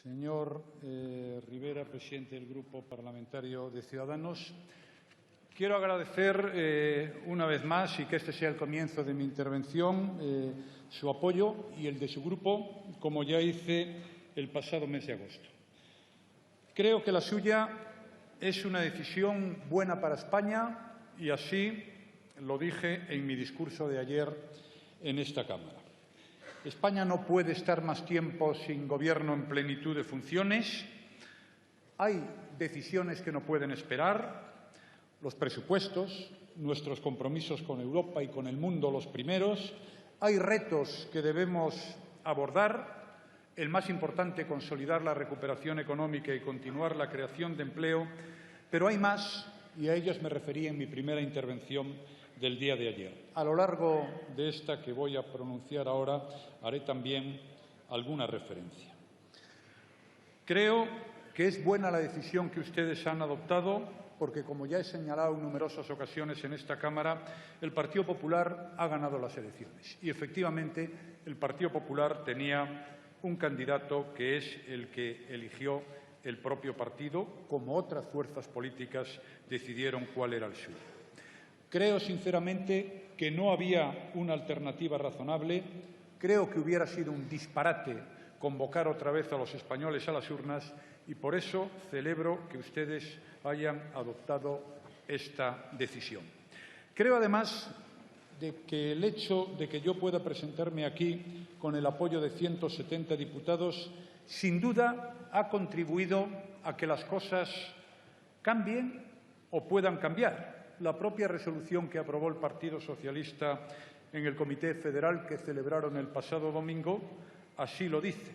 Señor Rivera, presidente del Grupo Parlamentario de Ciudadanos, quiero agradecer una vez más, y que este sea el comienzo de mi intervención, su apoyo y el de su grupo, como ya hice el pasado mes de agosto. Creo que la suya es una decisión buena para España y así lo dije en mi discurso de ayer en esta Cámara. España no puede estar más tiempo sin gobierno en plenitud de funciones. Hay decisiones que no pueden esperar, los presupuestos, nuestros compromisos con Europa y con el mundo los primeros. Hay retos que debemos abordar, el más importante, consolidar la recuperación económica y continuar la creación de empleo, pero hay más, y a ellos me referí en mi primera intervención del día de ayer. A lo largo de esta que voy a pronunciar ahora, haré también alguna referencia. Creo que es buena la decisión que ustedes han adoptado porque, como ya he señalado en numerosas ocasiones en esta Cámara, el Partido Popular ha ganado las elecciones. Y, efectivamente, el Partido Popular tenía un candidato que es el que eligió el propio partido, como otras fuerzas políticas decidieron cuál era el suyo. Creo, sinceramente, que no había una alternativa razonable. Creo que hubiera sido un disparate convocar otra vez a los españoles a las urnas y por eso celebro que ustedes hayan adoptado esta decisión. Creo, además, de que el hecho de que yo pueda presentarme aquí con el apoyo de 170 diputados, sin duda ha contribuido a que las cosas cambien o puedan cambiar. La propia resolución que aprobó el Partido Socialista en el Comité Federal que celebraron el pasado domingo así lo dice.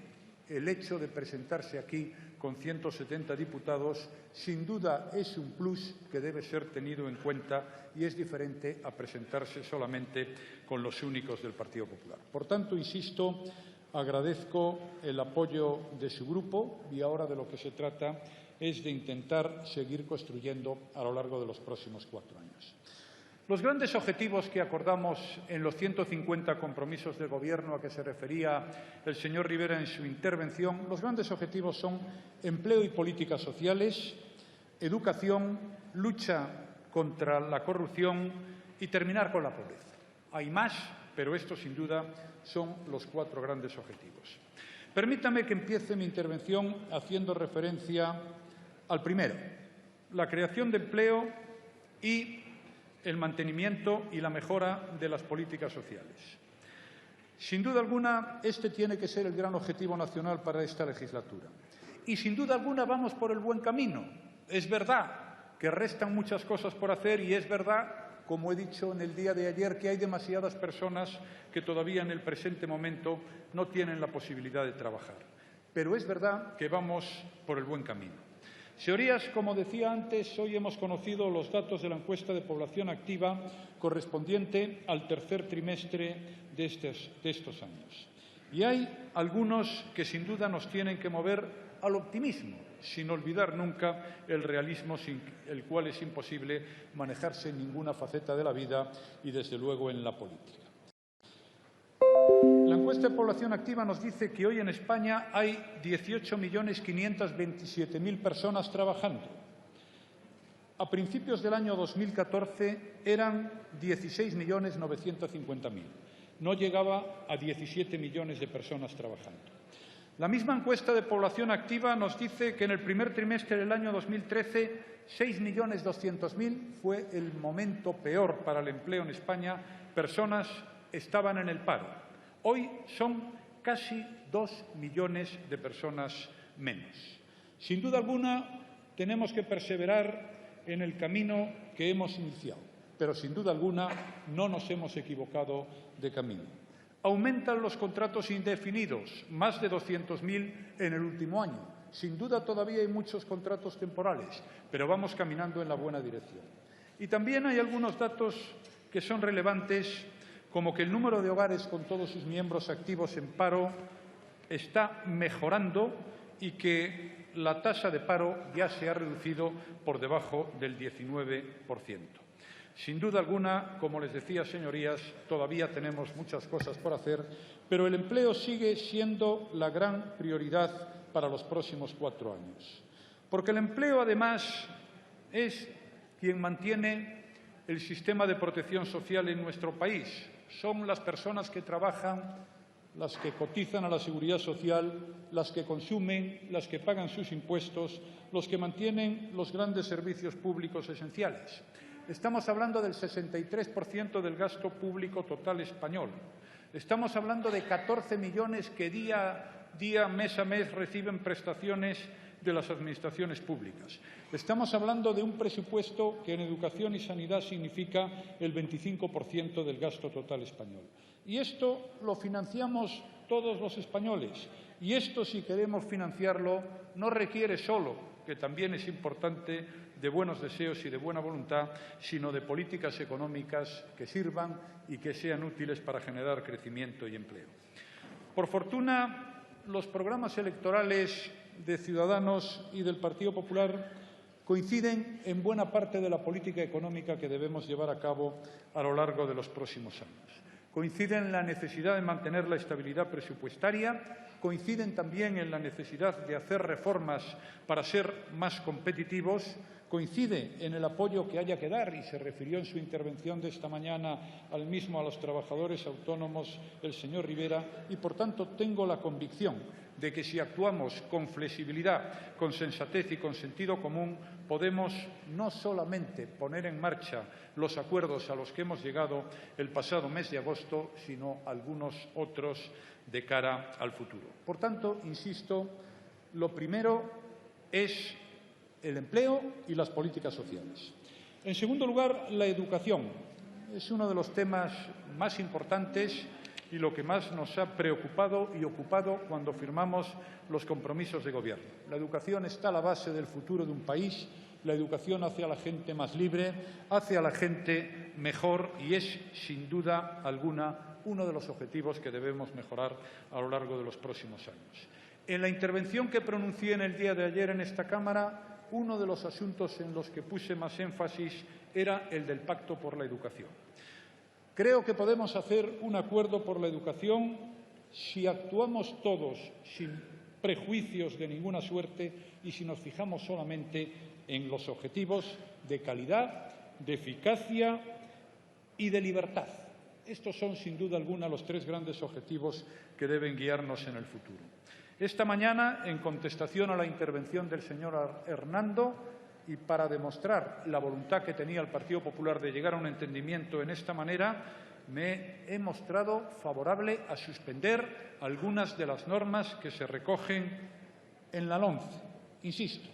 El hecho de presentarse aquí con 170 diputados sin duda es un plus que debe ser tenido en cuenta y es diferente a presentarse solamente con los únicos del Partido Popular. Por tanto, insisto, agradezco el apoyo de su grupo y ahora de lo que se trata es de intentar seguir construyendo a lo largo de los próximos 4 años. Los grandes objetivos que acordamos en los 150 compromisos de Gobierno a que se refería el señor Rivera en su intervención, los grandes objetivos son empleo y políticas sociales, educación, lucha contra la corrupción y terminar con la pobreza. Hay más, pero estos sin duda son los 4 grandes objetivos. Permítame que empiece mi intervención haciendo referencia al primero, la creación de empleo y el mantenimiento y la mejora de las políticas sociales. Sin duda alguna, este tiene que ser el gran objetivo nacional para esta legislatura. Y sin duda alguna vamos por el buen camino. Es verdad que restan muchas cosas por hacer y es verdad, como he dicho en el día de ayer, que hay demasiadas personas que todavía en el presente momento no tienen la posibilidad de trabajar. Pero es verdad que vamos por el buen camino. Señorías, como decía antes, hoy hemos conocido los datos de la encuesta de población activa correspondiente al tercer trimestre de estos años. Y hay algunos que sin duda nos tienen que mover al optimismo, sin olvidar nunca el realismo sin el cual es imposible manejarse en ninguna faceta de la vida y, desde luego, en la política. La encuesta de población activa nos dice que hoy en España hay 18.527.000 personas trabajando. A principios del año 2014 eran 16.950.000. No llegaba a 17 millones de personas trabajando. La misma encuesta de población activa nos dice que en el primer trimestre del año 2013 6.200.000 fue el momento peor para el empleo en España. Personas estaban en el paro. Hoy son casi 2 millones de personas menos. Sin duda alguna, tenemos que perseverar en el camino que hemos iniciado, pero sin duda alguna no nos hemos equivocado de camino. Aumentan los contratos indefinidos, más de 200.000 en el último año. Sin duda todavía hay muchos contratos temporales, pero vamos caminando en la buena dirección. Y también hay algunos datos que son relevantes, como que el número de hogares con todos sus miembros activos en paro está mejorando y que la tasa de paro ya se ha reducido por debajo del 19%. Sin duda alguna, como les decía, señorías, todavía tenemos muchas cosas por hacer, pero el empleo sigue siendo la gran prioridad para los próximos 4 años. Porque el empleo, además, es quien mantiene el sistema de protección social en nuestro país. Son las personas que trabajan, las que cotizan a la Seguridad Social, las que consumen, las que pagan sus impuestos, los que mantienen los grandes servicios públicos esenciales. Estamos hablando del 63% del gasto público total español. Estamos hablando de 14 millones que día a día, mes a mes, reciben prestaciones de las administraciones públicas. Estamos hablando de un presupuesto que en educación y sanidad significa el 25% del gasto total español. Y esto lo financiamos todos los españoles. Y esto, si queremos financiarlo, no requiere solo, que también es importante, de buenos deseos y de buena voluntad, sino de políticas económicas que sirvan y que sean útiles para generar crecimiento y empleo. Por fortuna, los programas electorales de Ciudadanos y del Partido Popular coinciden en buena parte de la política económica que debemos llevar a cabo a lo largo de los próximos años. Coinciden en la necesidad de mantener la estabilidad presupuestaria, coinciden también en la necesidad de hacer reformas para ser más competitivos, coincide en el apoyo que haya que dar, y se refirió en su intervención de esta mañana a los trabajadores autónomos el señor Rivera, y por tanto tengo la convicción de que si actuamos con flexibilidad, con sensatez y con sentido común, podemos no solamente poner en marcha los acuerdos a los que hemos llegado el pasado mes de agosto, sino algunos otros de cara al futuro. Por tanto, insisto, lo primero es el empleo y las políticas sociales. En segundo lugar, la educación. Es uno de los temas más importantes y lo que más nos ha preocupado y ocupado cuando firmamos los compromisos de gobierno. La educación está a la base del futuro de un país. La educación hace a la gente más libre, hace a la gente mejor y es, sin duda alguna, uno de los objetivos que debemos mejorar a lo largo de los próximos años. En la intervención que pronuncié en el día de ayer en esta Cámara, uno de los asuntos en los que puse más énfasis era el del Pacto por la Educación. Creo que podemos hacer un acuerdo por la educación si actuamos todos sin prejuicios de ninguna suerte y si nos fijamos solamente en los objetivos de calidad, de eficacia y de libertad. Estos son, sin duda alguna, los 3 grandes objetivos que deben guiarnos en el futuro. Esta mañana, en contestación a la intervención del señor Hernando, y para demostrar la voluntad que tenía el Partido Popular de llegar a un entendimiento en esta manera, me he mostrado favorable a suspender algunas de las normas que se recogen en la LOMCE. Insisto,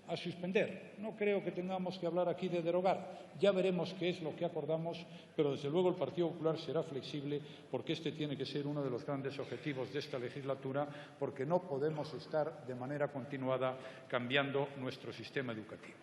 a suspender. No creo que tengamos que hablar aquí de derogar. Ya veremos qué es lo que acordamos, pero desde luego el Partido Popular será flexible porque este tiene que ser uno de los grandes objetivos de esta legislatura, porque no podemos estar de manera continuada cambiando nuestro sistema educativo.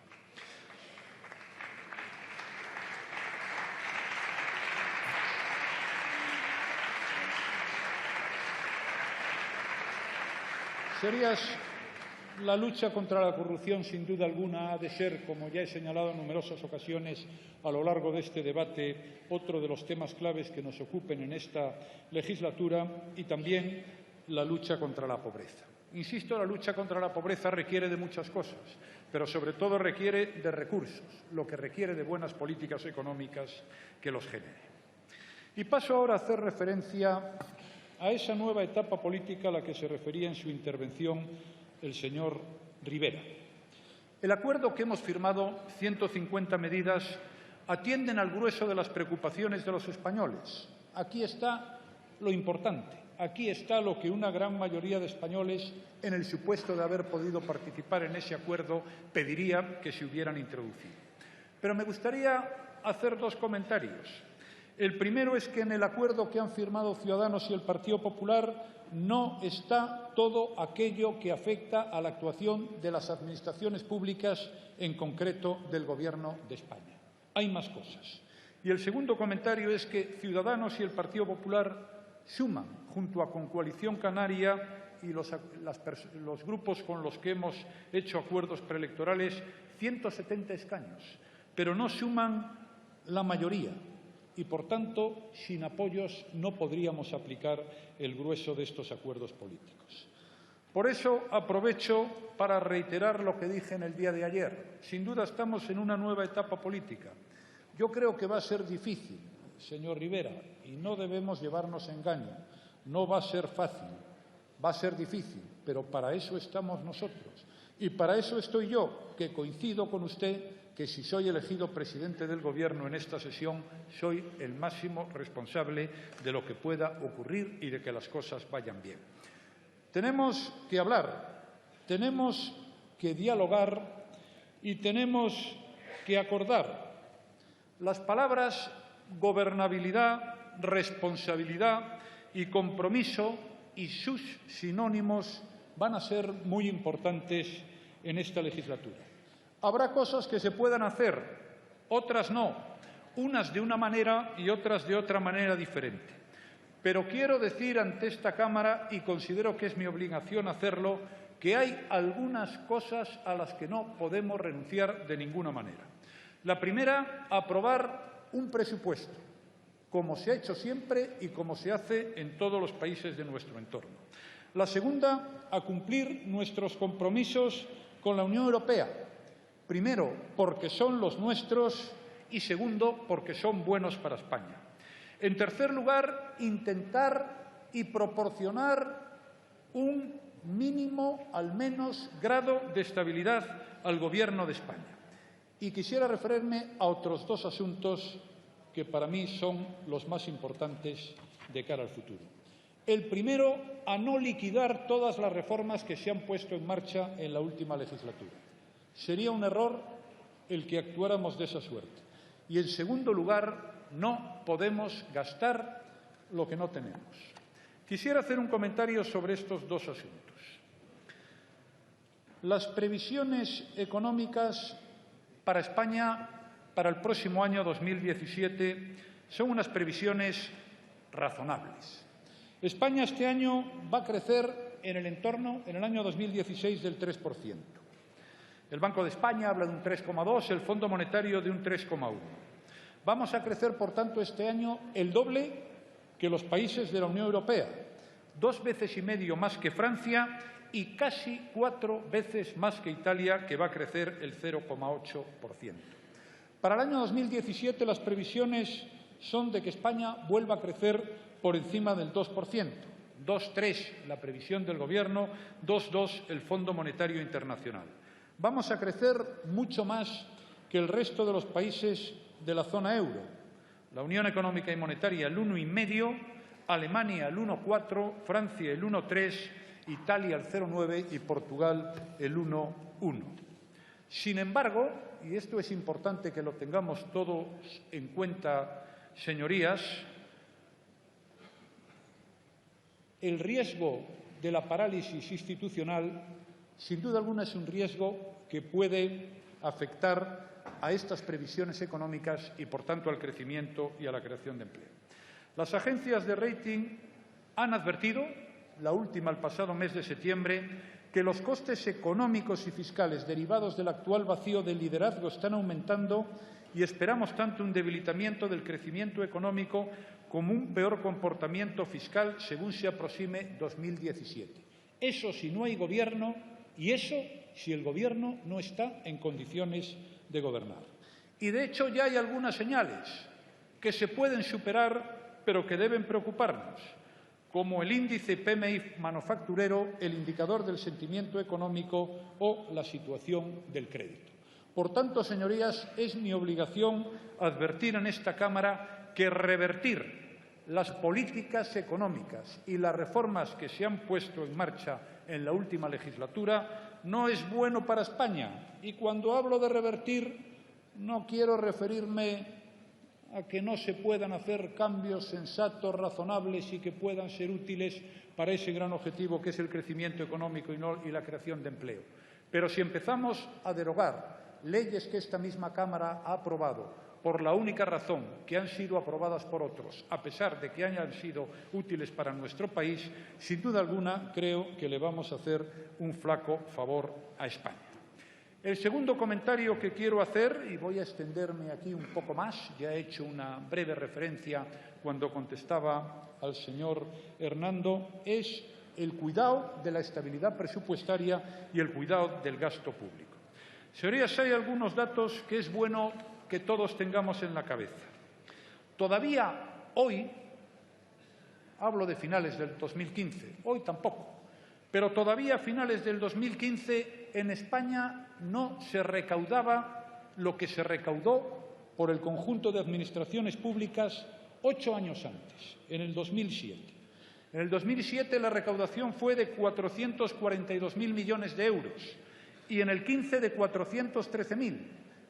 La lucha contra la corrupción, sin duda alguna, ha de ser, como ya he señalado en numerosas ocasiones a lo largo de este debate, otro de los temas claves que nos ocupen en esta legislatura, y también la lucha contra la pobreza. Insisto, la lucha contra la pobreza requiere de muchas cosas, pero sobre todo requiere de recursos, lo que requiere de buenas políticas económicas que los generen. Y paso ahora a hacer referencia a esa nueva etapa política a la que se refería en su intervención el señor Rivera. El acuerdo que hemos firmado, 150 medidas, atienden al grueso de las preocupaciones de los españoles. Aquí está lo importante, aquí está lo que una gran mayoría de españoles, en el supuesto de haber podido participar en ese acuerdo, pediría que se hubieran introducido. Pero me gustaría hacer 2 comentarios. El primero es que en el acuerdo que han firmado Ciudadanos y el Partido Popular no está todo aquello que afecta a la actuación de las administraciones públicas, en concreto del Gobierno de España. Hay más cosas. Y el segundo comentario es que Ciudadanos y el Partido Popular suman, junto a Concoalición Canaria y los grupos con los que hemos hecho acuerdos preelectorales, 170 escaños, pero no suman la mayoría. Y, por tanto, sin apoyos no podríamos aplicar el grueso de estos acuerdos políticos. Por eso aprovecho para reiterar lo que dije en el día de ayer. Sin duda estamos en una nueva etapa política. Yo creo que va a ser difícil, señor Rivera, y no debemos llevarnos a engaño. No va a ser fácil, va a ser difícil, pero para eso estamos nosotros. Y para eso estoy yo, que coincido con usted que si soy elegido presidente del Gobierno en esta sesión, soy el máximo responsable de lo que pueda ocurrir y de que las cosas vayan bien. Tenemos que hablar, tenemos que dialogar y tenemos que acordar. Las palabras gobernabilidad, responsabilidad y compromiso y sus sinónimos van a ser muy importantes en esta legislatura. Habrá cosas que se puedan hacer, otras no, unas de una manera y otras de otra manera diferente. Pero quiero decir ante esta Cámara, y considero que es mi obligación hacerlo, que hay algunas cosas a las que no podemos renunciar de ninguna manera. La primera, aprobar un presupuesto, como se ha hecho siempre y como se hace en todos los países de nuestro entorno. La segunda, a cumplir nuestros compromisos con la Unión Europea. Primero, porque son los nuestros y segundo, porque son buenos para España. En tercer lugar, intentar y proporcionar un mínimo, al menos, grado de estabilidad al Gobierno de España. Y quisiera referirme a otros dos asuntos que para mí son los más importantes de cara al futuro. El primero, a no liquidar todas las reformas que se han puesto en marcha en la última legislatura. Sería un error el que actuáramos de esa suerte. Y, en segundo lugar, no podemos gastar lo que no tenemos. Quisiera hacer un comentario sobre estos dos asuntos. Las previsiones económicas para España para el próximo año 2017 son unas previsiones razonables. España este año va a crecer en el año 2016 del 3%. El Banco de España habla de un 3,2%, el Fondo Monetario de un 3,1%. Vamos a crecer, por tanto, este año el doble que los países de la Unión Europea, 2,5 veces más que Francia y casi 4 veces más que Italia, que va a crecer el 0,8%. Para el año 2017 las previsiones son de que España vuelva a crecer por encima del 2%, 2,3% la previsión del Gobierno, 2,2% el Fondo Monetario Internacional. Vamos a crecer mucho más que el resto de los países de la zona euro. La Unión Económica y Monetaria el 1,5%, Alemania el 1,4%, Francia el 1,3%, Italia el 0,9% y Portugal el 1,1%. Sin embargo, y esto es importante que lo tengamos todos en cuenta, señorías, el riesgo de la parálisis institucional, sin duda alguna, es un riesgo que puede afectar a estas previsiones económicas y, por tanto, al crecimiento y a la creación de empleo. Las agencias de rating han advertido, la última el pasado mes de septiembre, que los costes económicos y fiscales derivados del actual vacío de liderazgo están aumentando y esperamos tanto un debilitamiento del crecimiento económico como un peor comportamiento fiscal según se aproxime 2017. Eso si no hay Gobierno y eso si el Gobierno no está en condiciones de gobernar. Y, de hecho, ya hay algunas señales que se pueden superar, pero que deben preocuparnos, como el índice PMI manufacturero, el indicador del sentimiento económico o la situación del crédito. Por tanto, señorías, es mi obligación advertir en esta Cámara que revertir las políticas económicas y las reformas que se han puesto en marcha en la última legislatura no es bueno para España. Y cuando hablo de revertir, no quiero referirme a que no se puedan hacer cambios sensatos, razonables y que puedan ser útiles para ese gran objetivo que es el crecimiento económico y la creación de empleo. Pero si empezamos a derogar leyes que esta misma Cámara ha aprobado por la única razón que han sido aprobadas por otros, a pesar de que hayan sido útiles para nuestro país, sin duda alguna creo que le vamos a hacer un flaco favor a España. El segundo comentario que quiero hacer, y voy a extenderme aquí un poco más, ya he hecho una breve referencia cuando contestaba al señor Hernando, es el cuidado de la estabilidad presupuestaria y el cuidado del gasto público. Señorías, hay algunos datos que es bueno que todos tengamos en la cabeza. Todavía hoy, hablo de finales del 2015, hoy tampoco, pero todavía a finales del 2015 en España no se recaudaba lo que se recaudó por el conjunto de administraciones públicas 8 años antes, en el 2007. En el 2007 la recaudación fue de 442.000 millones de euros y en el 15 de 413.000.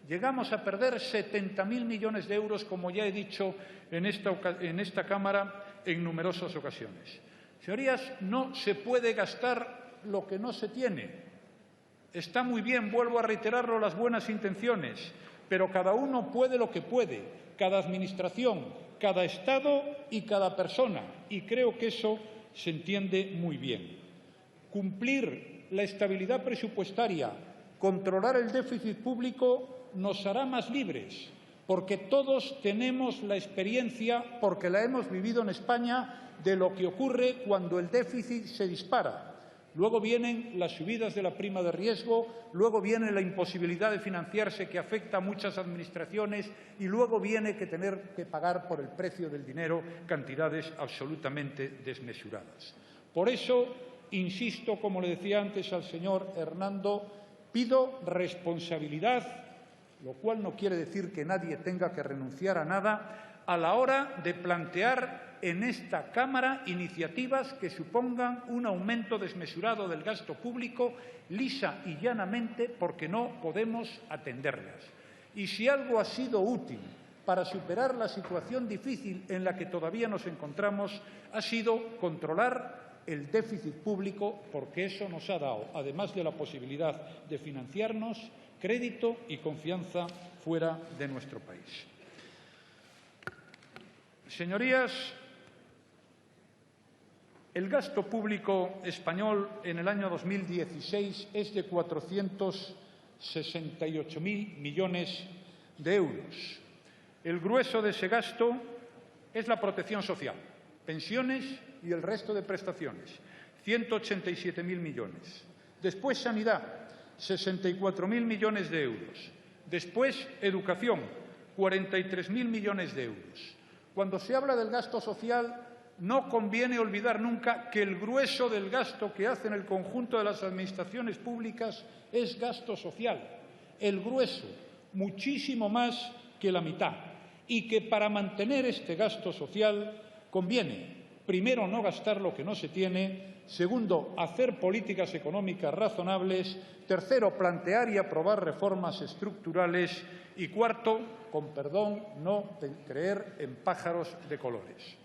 Llegamos a perder 70.000 millones de euros, como ya he dicho en esta Cámara en numerosas ocasiones. Señorías, no se puede gastar lo que no se tiene. Está muy bien, vuelvo a reiterarlo, las buenas intenciones, pero cada uno puede lo que puede, cada administración, cada Estado y cada persona, y creo que eso se entiende muy bien. Cumplir la estabilidad presupuestaria, controlar el déficit público nos hará más libres, porque todos tenemos la experiencia, porque la hemos vivido en España, de lo que ocurre cuando el déficit se dispara. Luego vienen las subidas de la prima de riesgo, luego viene la imposibilidad de financiarse que afecta a muchas administraciones y luego viene que tener que pagar por el precio del dinero cantidades absolutamente desmesuradas. Por eso, insisto, como le decía antes al señor Hernando, pido responsabilidad, lo cual no quiere decir que nadie tenga que renunciar a nada, a la hora de plantear en esta Cámara iniciativas que supongan un aumento desmesurado del gasto público lisa y llanamente porque no podemos atenderlas. Y si algo ha sido útil para superar la situación difícil en la que todavía nos encontramos, ha sido controlar el déficit público, porque eso nos ha dado, además de la posibilidad de financiarnos, crédito y confianza fuera de nuestro país. Señorías, el gasto público español en el año 2016 es de 468.000 millones de euros. El grueso de ese gasto es la protección social, pensiones y el resto de prestaciones, 187.000 millones. Después, sanidad, 64.000 millones de euros. Después, educación, 43.000 millones de euros. Cuando se habla del gasto social, no conviene olvidar nunca que el grueso del gasto que hacen el conjunto de las administraciones públicas es gasto social. El grueso, muchísimo más que la mitad. Y que para mantener este gasto social conviene, primero, no gastar lo que no se tiene, segundo, hacer políticas económicas razonables, tercero, plantear y aprobar reformas estructurales y cuarto, con perdón, no creer en pájaros de colores.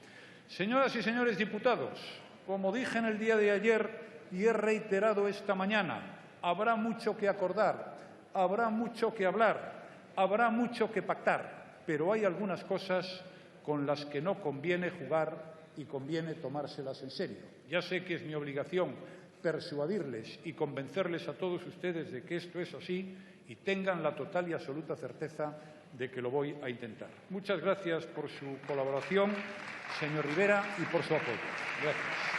Señoras y señores diputados, como dije en el día de ayer y he reiterado esta mañana, habrá mucho que acordar, habrá mucho que hablar, habrá mucho que pactar, pero hay algunas cosas con las que no conviene jugar y conviene tomárselas en serio. Ya sé que es mi obligación persuadirles y convencerles a todos ustedes de que esto es así y tengan la total y absoluta certeza de que lo voy a intentar. Muchas gracias por su colaboración, señor Rivera, y por su apoyo. Gracias.